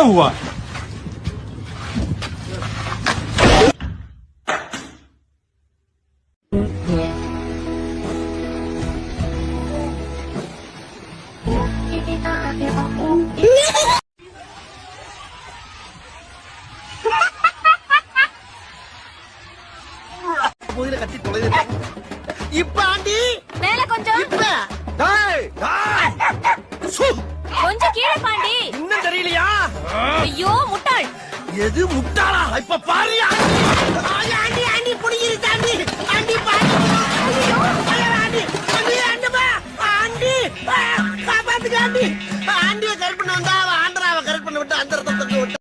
हुआ? கத்தி தொலைது இப்ப ஆண்டி மேல கொஞ்சம் கொஞ்சம் கீழே பாண்டி. இன்னும் தெரியலையா? ஐயோ முட்டாள். எது முட்டாளா? இப்ப பாருயா. ஆண்டி ஆண்டி புடிங்கிரு தாண்டி. ஆண்டி பாரு. ஆண்டி ஆண்டி ஆண்டி காப்பாத்துங்க ஆண்டி. ஆண்டியை கரெக்ட் பண்ண வந்தா ஆந்திராவை கரெக்ட் பண்ண விட்டு அந்த ரத்தத்தை விட்டு